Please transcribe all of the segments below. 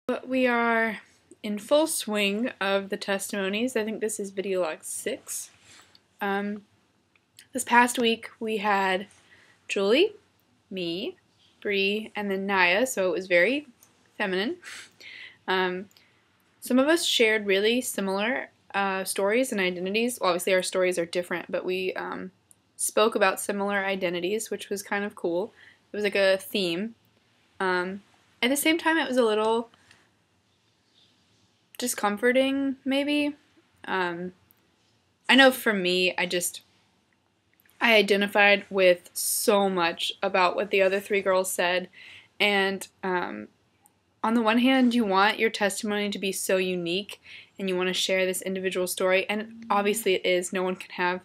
But we are in full swing of the testimonies. I think this is video log 6. This past week we had Julie, me, Bree, and then Naya, so it was very feminine. Some of us shared really similar stories and identities. Well, obviously our stories are different, but we spoke about similar identities, which was kind of cool. It was like a theme. At the same time, it was a little discomforting, maybe. I know for me, I identified with so much about what the other 3 girls said, and on the one hand, you want your testimony to be so unique, and you want to share this individual story, and obviously it is. No 2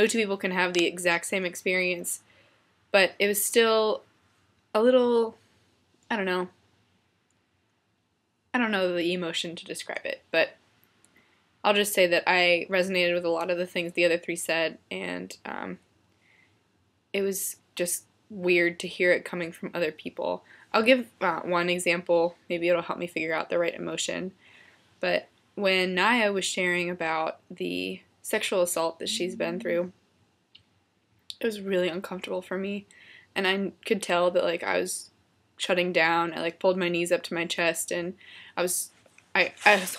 people can have the exact same experience, but it was still a little, I don't know the emotion to describe it, but I'll just say that I resonated with a lot of the things the other 3 said, and it was just weird to hear it coming from other people. I'll give one example, maybe it'll help me figure out the right emotion, but when Naya was sharing about the sexual assault that she's been through, it was really uncomfortable for me, and I could tell that I was shutting down. I pulled my knees up to my chest, and I was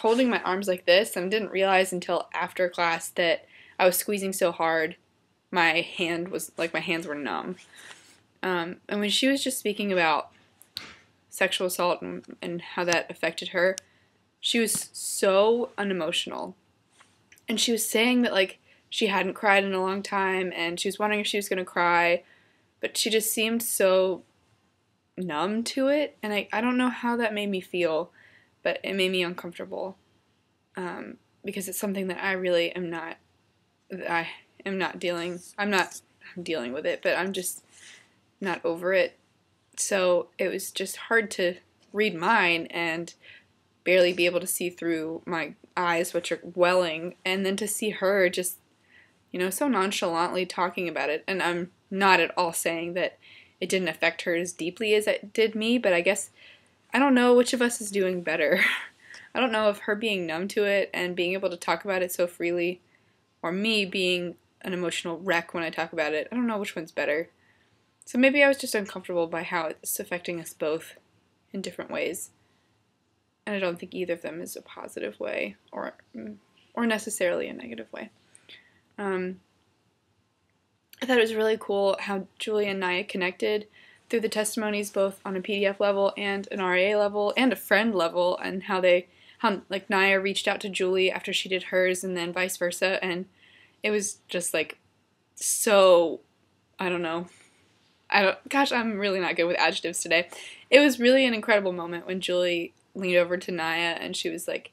holding my arms like this, and didn't realize until after class that I was squeezing so hard my hands were numb. And when she was just speaking about sexual assault and how that affected her, she was so unemotional, and she was saying that she hadn't cried in a long time, and she was wondering if she was going to cry, but she just seemed so numb to it, and I don't know how that made me feel, but it made me uncomfortable, because it's something that I really am not dealing with it, but I'm just not over it. So it was just hard to read mine and barely be able to see through my eyes, which are welling, and then to see her just, so nonchalantly talking about it. And I'm not at all saying that it didn't affect her as deeply as it did me, but I guess I don't know which of us is doing better. I don't know if her being numb to it and being able to talk about it so freely, or me being an emotional wreck when I talk about it. I don't know which one's better. So maybe I was just uncomfortable by how it's affecting us both in different ways. And I don't think either of them is a positive way or necessarily a negative way. I thought it was really cool how Julie and Naya connected through the testimonies, both on a PDF level and an RA level and a friend level, and how Naya reached out to Julie after she did hers, and then vice versa, and it was just so, I don't know. Gosh, I'm really not good with adjectives today. It was really an incredible moment when Julie leaned over to Naya and she was like,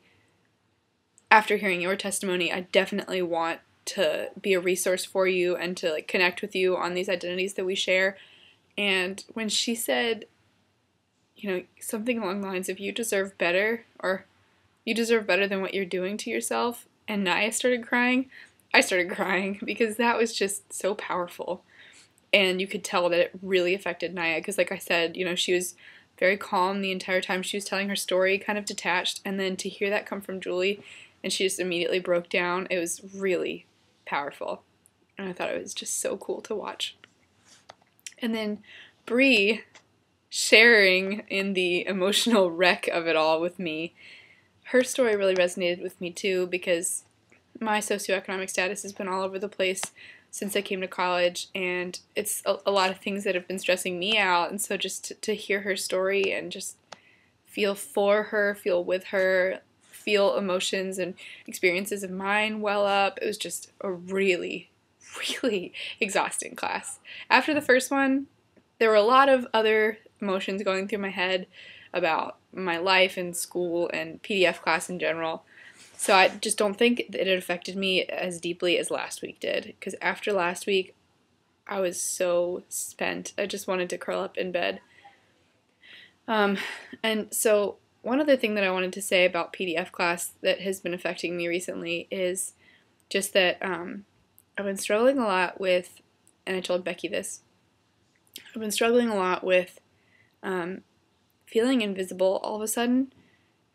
after hearing your testimony, I definitely want to be a resource for you and to connect with you on these identities that we share. And when she said, something along the lines of, you deserve better, or you deserve better than what you're doing to yourself, and Naya started crying, I started crying, because that was just so powerful. And you could tell that it really affected Naya, because like I said, she was very calm the entire time she was telling her story, kind of detached, and then to hear that come from Julie, and she just immediately broke down, it was really powerful. And I thought it was just so cool to watch. And then Bree sharing in the emotional wreck of it all with me. Her story really resonated with me too, because my socioeconomic status has been all over the place since I came to college, and it's a lot of things that have been stressing me out, and so just to hear her story and just feel for her, feel with her, feel emotions and experiences of mine well up, it was just a really, really exhausting class. After the first one, there were a lot of other emotions going through my head about my life and school and PDF class in general. So I just don't think that it affected me as deeply as last week did, because after last week, I was so spent. I just wanted to curl up in bed. And so one other thing that I wanted to say about PDF class that has been affecting me recently is just that I've been struggling a lot with, and I told Becky this, I've been struggling a lot with feeling invisible all of a sudden,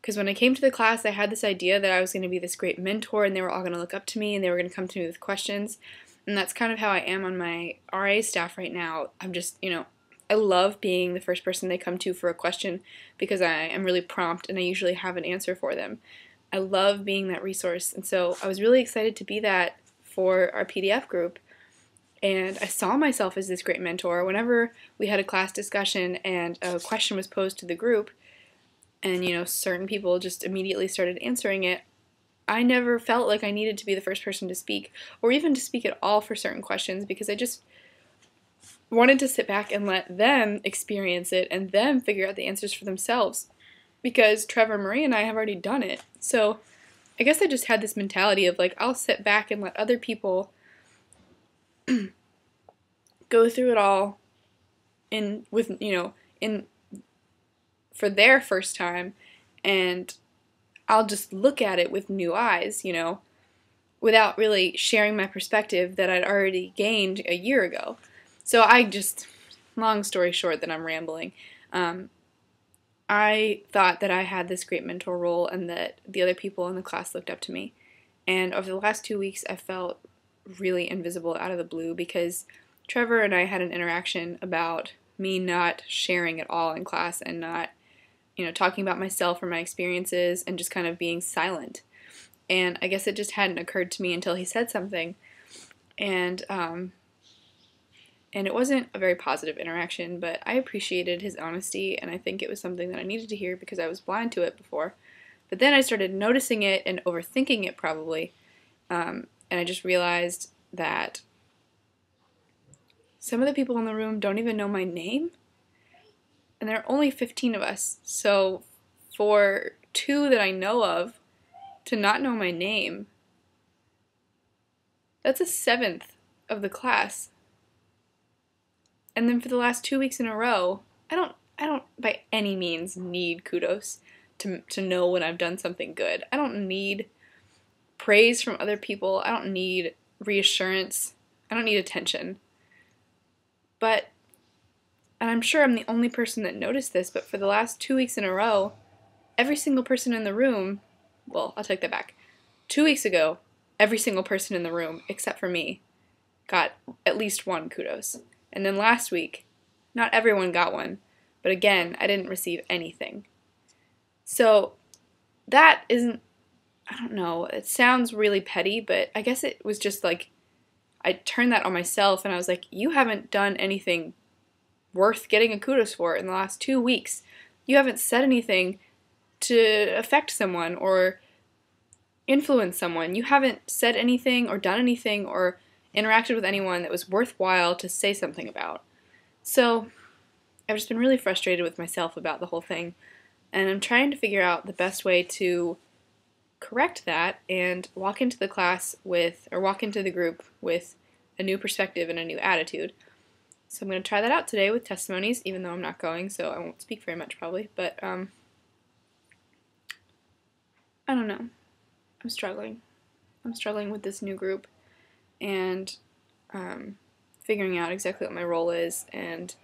Because when I came to the class, I had this idea that I was going to be this great mentor and they were all going to look up to me and they were going to come to me with questions. And that's kind of how I am on my RA staff right now. I'm just, I love being the first person they come to for a question because I am really prompt and I usually have an answer for them. I love being that resource. And so I was really excited to be that for our PDF group. And I saw myself as this great mentor. Whenever we had a class discussion and a question was posed to the group, and certain people just immediately started answering it, I never felt like I needed to be the first person to speak, or even to speak at all for certain questions, because I just wanted to sit back and let them experience it and them figure out the answers for themselves, because Trevor, Marie, and I have already done it. So I guess I just had this mentality of like, I'll sit back and let other people go through it all for their first time, and I'll just look at it with new eyes, without really sharing my perspective that I'd already gained a year ago. So long story short that I'm rambling, I thought that I had this great mentor role and that the other people in the class looked up to me. And over the last 2 weeks, I felt really invisible out of the blue because Trevor and I had an interaction about me not sharing at all in class and not, talking about myself or my experiences and just kind of being silent. And I guess it just hadn't occurred to me until he said something. And it wasn't a very positive interaction, but I appreciated his honesty, and I think it was something that I needed to hear because I was blind to it before. But then I started noticing it and overthinking it probably, and I just realized that some of the people in the room don't even know my name, and there are only 15 of us, so for 2 that I know of to not know my name, that's a 1/7 of the class. And then for the last 2 weeks in a row, I don't by any means need kudos to know when I've done something good. I don't need praise from other people. I don't need reassurance. I don't need attention. And I'm sure I'm the only person that noticed this, but for the last 2 weeks in a row, every single person in the room, well, I'll take that back. 2 weeks ago, every single person in the room, except for me, got at least 1 kudos. And then last week, not everyone got one, but again, I didn't receive anything. So that isn't, I don't know, it sounds really petty, but I guess it was just like, I turned that on myself and I was like, you haven't done anything worth getting a kudos for in the last 2 weeks. You haven't said anything to affect someone or influence someone. You haven't said anything or done anything or interacted with anyone that was worthwhile to say something about. So I've just been really frustrated with myself about the whole thing, and I'm trying to figure out the best way to correct that and walk into the group with a new perspective and a new attitude. So I'm going to try that out today with testimonies, even though I'm not going, so I won't speak very much probably, but I don't know. I'm struggling. I'm struggling with this new group and figuring out exactly what my role is, and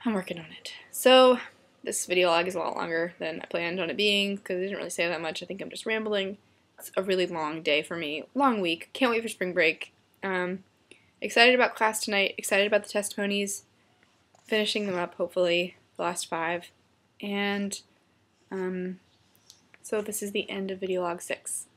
I'm working on it. So this video log is a lot longer than I planned on it being because I didn't really say that much. I think I'm just rambling. It's a really long day for me. Long week. Can't wait for spring break. Excited about class tonight. Excited about the testimonies. Finishing them up, hopefully, the last 5. And so this is the end of video log 6.